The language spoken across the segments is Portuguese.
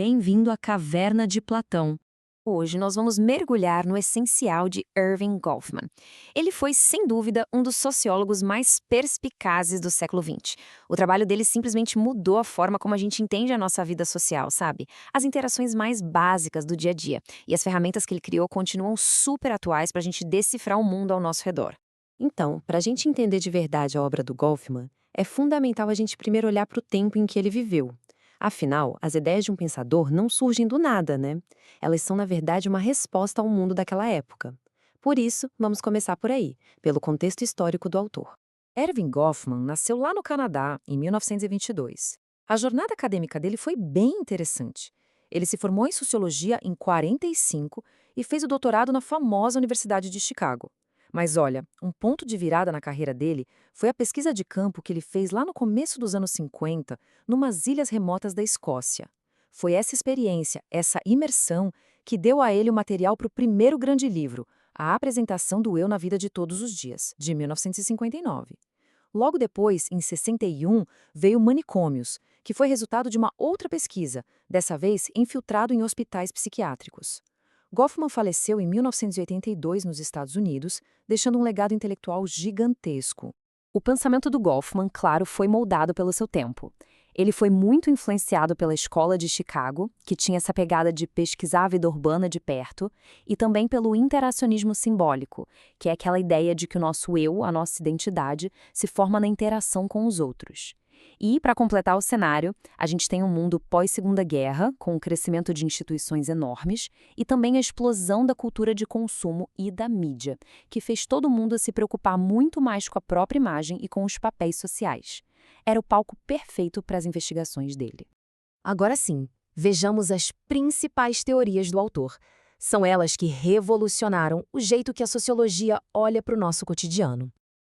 Bem-vindo à Caverna de Platão. Hoje nós vamos mergulhar no essencial de Erving Goffman. Ele foi, sem dúvida, um dos sociólogos mais perspicazes do século XX. O trabalho dele simplesmente mudou a forma como a gente entende a nossa vida social, sabe? As interações mais básicas do dia a dia. E as ferramentas que ele criou continuam super atuais para a gente decifrar o mundo ao nosso redor. Então, para a gente entender de verdade a obra do Goffman, é fundamental a gente primeiro olhar para o tempo em que ele viveu. Afinal, as ideias de um pensador não surgem do nada, né? Elas são, na verdade, uma resposta ao mundo daquela época. Por isso, vamos começar por aí, pelo contexto histórico do autor. Erving Goffman nasceu lá no Canadá, em 1922. A jornada acadêmica dele foi bem interessante. Ele se formou em sociologia em 45 e fez o doutorado na famosa Universidade de Chicago. Mas olha, um ponto de virada na carreira dele foi a pesquisa de campo que ele fez lá no começo dos anos 50, numas ilhas remotas da Escócia. Foi essa experiência, essa imersão, que deu a ele o material para o primeiro grande livro, A Apresentação do Eu na Vida de Todos os Dias, de 1959. Logo depois, em 61, veio Manicômios, que foi resultado de uma outra pesquisa, dessa vez infiltrado em hospitais psiquiátricos. Goffman faleceu em 1982 nos Estados Unidos, deixando um legado intelectual gigantesco. O pensamento do Goffman, claro, foi moldado pelo seu tempo. Ele foi muito influenciado pela escola de Chicago, que tinha essa pegada de pesquisar a vida urbana de perto, e também pelo interacionismo simbólico, que é aquela ideia de que o nosso eu, a nossa identidade, se forma na interação com os outros. E, para completar o cenário, a gente tem um mundo pós-Segunda Guerra, com o crescimento de instituições enormes, e também a explosão da cultura de consumo e da mídia, que fez todo mundo se preocupar muito mais com a própria imagem e com os papéis sociais. Era o palco perfeito para as investigações dele. Agora sim, vejamos as principais teorias do autor. São elas que revolucionaram o jeito que a sociologia olha para o nosso cotidiano.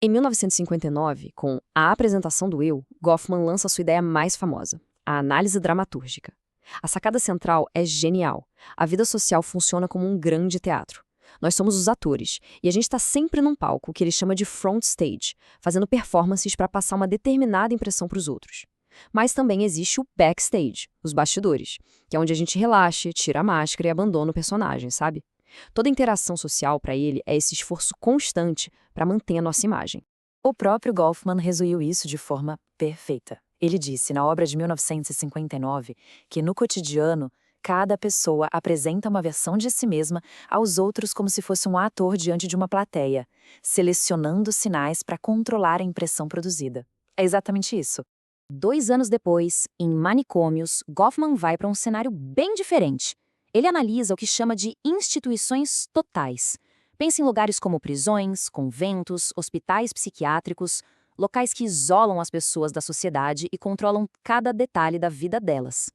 Em 1959, com A Apresentação do Eu, Goffman lança sua ideia mais famosa, a análise dramatúrgica. A sacada central é genial. A vida social funciona como um grande teatro. Nós somos os atores, e a gente está sempre num palco que ele chama de front stage, fazendo performances para passar uma determinada impressão para os outros. Mas também existe o backstage, os bastidores, que é onde a gente relaxa, tira a máscara e abandona o personagem, sabe? Toda interação social para ele é esse esforço constante para manter a nossa imagem. O próprio Goffman resumiu isso de forma perfeita. Ele disse, na obra de 1959, que no cotidiano, cada pessoa apresenta uma versão de si mesma aos outros como se fosse um ator diante de uma plateia, selecionando sinais para controlar a impressão produzida. É exatamente isso. 2 anos depois, em Manicômios, Goffman vai para um cenário bem diferente. Ele analisa o que chama de instituições totais. Pensa em lugares como prisões, conventos, hospitais psiquiátricos, locais que isolam as pessoas da sociedade e controlam cada detalhe da vida delas.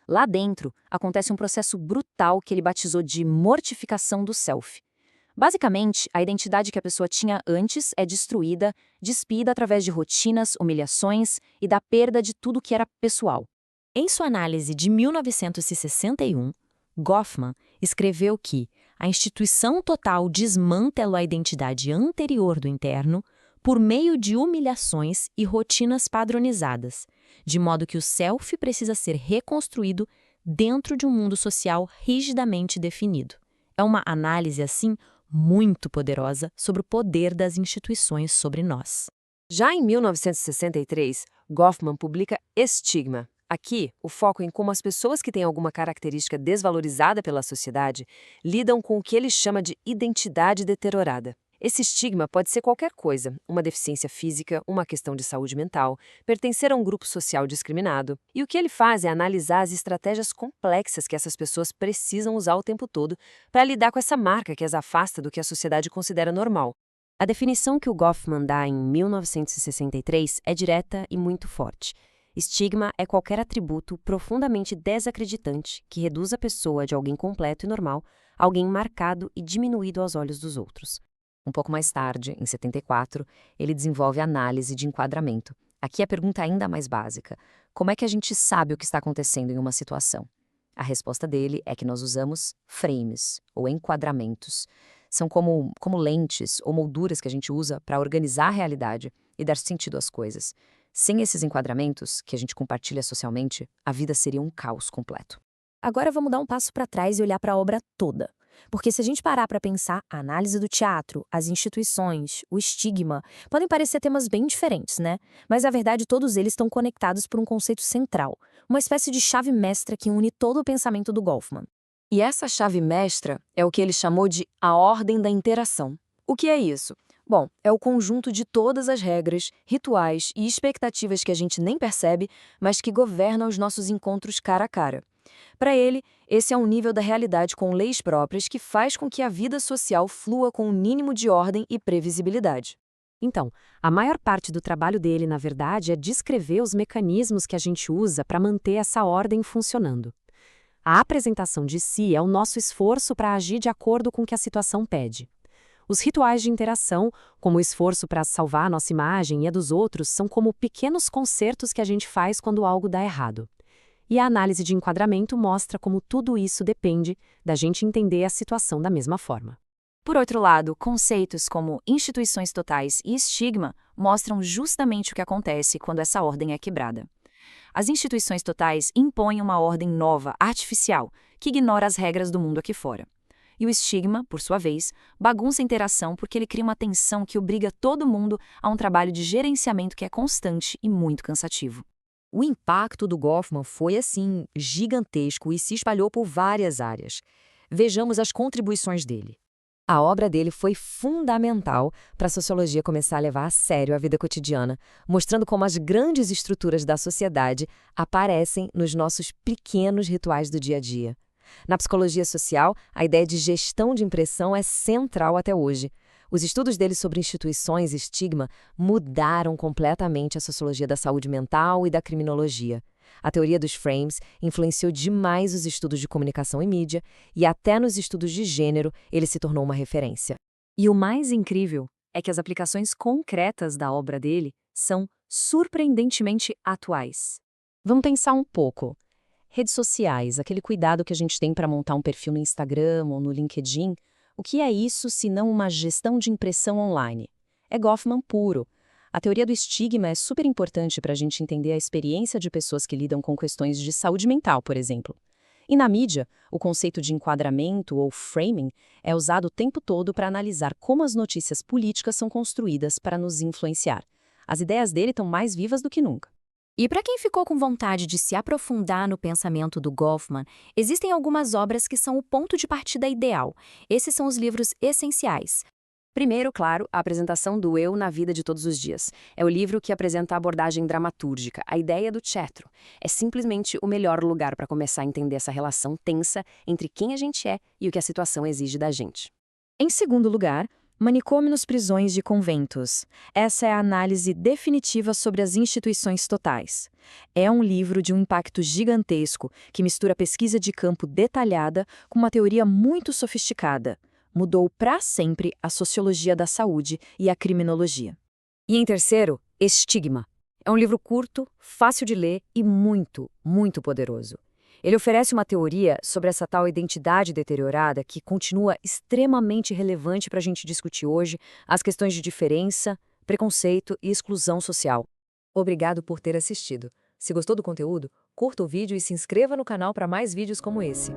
Lá dentro, acontece um processo brutal que ele batizou de mortificação do self. Basicamente, a identidade que a pessoa tinha antes é destruída, despida através de rotinas, humilhações e da perda de tudo que era pessoal. Em sua análise de 1961, Goffman escreveu que a instituição total desmantela a identidade anterior do interno por meio de humilhações e rotinas padronizadas, de modo que o self precisa ser reconstruído dentro de um mundo social rigidamente definido. É uma análise, assim, muito poderosa sobre o poder das instituições sobre nós. Já em 1963, Goffman publica Estigma. Aqui, o foco em como as pessoas que têm alguma característica desvalorizada pela sociedade lidam com o que ele chama de identidade deteriorada. Esse estigma pode ser qualquer coisa, uma deficiência física, uma questão de saúde mental, pertencer a um grupo social discriminado. E o que ele faz é analisar as estratégias complexas que essas pessoas precisam usar o tempo todo para lidar com essa marca que as afasta do que a sociedade considera normal. A definição que o Goffman dá em 1963 é direta e muito forte. Estigma é qualquer atributo profundamente desacreditante que reduz a pessoa de alguém completo e normal a alguém marcado e diminuído aos olhos dos outros. Um pouco mais tarde, em 74, ele desenvolve a análise de enquadramento. Aqui a pergunta é ainda mais básica. Como é que a gente sabe o que está acontecendo em uma situação? A resposta dele é que nós usamos frames, ou enquadramentos. São como lentes ou molduras que a gente usa para organizar a realidade e dar sentido às coisas. Sem esses enquadramentos, que a gente compartilha socialmente, a vida seria um caos completo. Agora vamos dar um passo para trás e olhar para a obra toda. Porque se a gente parar para pensar, a análise do teatro, as instituições, o estigma, podem parecer temas bem diferentes, né? Mas na verdade todos eles estão conectados por um conceito central, uma espécie de chave mestra que une todo o pensamento do Goffman. E essa chave mestra é o que ele chamou de a ordem da interação. O que é isso? Bom, é o conjunto de todas as regras, rituais e expectativas que a gente nem percebe, mas que governam os nossos encontros cara a cara. Para ele, esse é um nível da realidade com leis próprias que faz com que a vida social flua com um mínimo de ordem e previsibilidade. Então, a maior parte do trabalho dele, na verdade, é descrever os mecanismos que a gente usa para manter essa ordem funcionando. A apresentação de si é o nosso esforço para agir de acordo com o que a situação pede. Os rituais de interação, como o esforço para salvar a nossa imagem e a dos outros, são como pequenos concertos que a gente faz quando algo dá errado. E a análise de enquadramento mostra como tudo isso depende da gente entender a situação da mesma forma. Por outro lado, conceitos como instituições totais e estigma mostram justamente o que acontece quando essa ordem é quebrada. As instituições totais impõem uma ordem nova, artificial, que ignora as regras do mundo aqui fora. E o estigma, por sua vez, bagunça a interação porque ele cria uma tensão que obriga todo mundo a um trabalho de gerenciamento que é constante e muito cansativo. O impacto do Goffman foi, assim, gigantesco e se espalhou por várias áreas. Vejamos as contribuições dele. A obra dele foi fundamental para a sociologia começar a levar a sério a vida cotidiana, mostrando como as grandes estruturas da sociedade aparecem nos nossos pequenos rituais do dia a dia. Na psicologia social, a ideia de gestão de impressão é central até hoje. Os estudos dele sobre instituições e estigma mudaram completamente a sociologia da saúde mental e da criminologia. A teoria dos frames influenciou demais os estudos de comunicação e mídia, e até nos estudos de gênero ele se tornou uma referência. E o mais incrível é que as aplicações concretas da obra dele são surpreendentemente atuais. Vamos pensar um pouco. Redes sociais, aquele cuidado que a gente tem para montar um perfil no Instagram ou no LinkedIn, o que é isso se não uma gestão de impressão online? É Goffman puro. A teoria do estigma é super importante para a gente entender a experiência de pessoas que lidam com questões de saúde mental, por exemplo. E na mídia, o conceito de enquadramento ou framing é usado o tempo todo para analisar como as notícias políticas são construídas para nos influenciar. As ideias dele estão mais vivas do que nunca. E para quem ficou com vontade de se aprofundar no pensamento do Goffman, existem algumas obras que são o ponto de partida ideal. Esses são os livros essenciais. Primeiro, claro, a apresentação do eu na vida de todos os dias. É o livro que apresenta a abordagem dramatúrgica, a ideia do teatro. É simplesmente o melhor lugar para começar a entender essa relação tensa entre quem a gente é e o que a situação exige da gente. Em segundo lugar, Manicômio nos prisões de conventos. Essa é a análise definitiva sobre as instituições totais. É um livro de um impacto gigantesco que mistura pesquisa de campo detalhada com uma teoria muito sofisticada. Mudou para sempre a sociologia da saúde e a criminologia. E em terceiro, Estigma. É um livro curto, fácil de ler e muito, muito poderoso. Ele oferece uma teoria sobre essa tal identidade deteriorada que continua extremamente relevante para a gente discutir hoje as questões de diferença, preconceito e exclusão social. Obrigado por ter assistido. Se gostou do conteúdo, curta o vídeo e se inscreva no canal para mais vídeos como esse.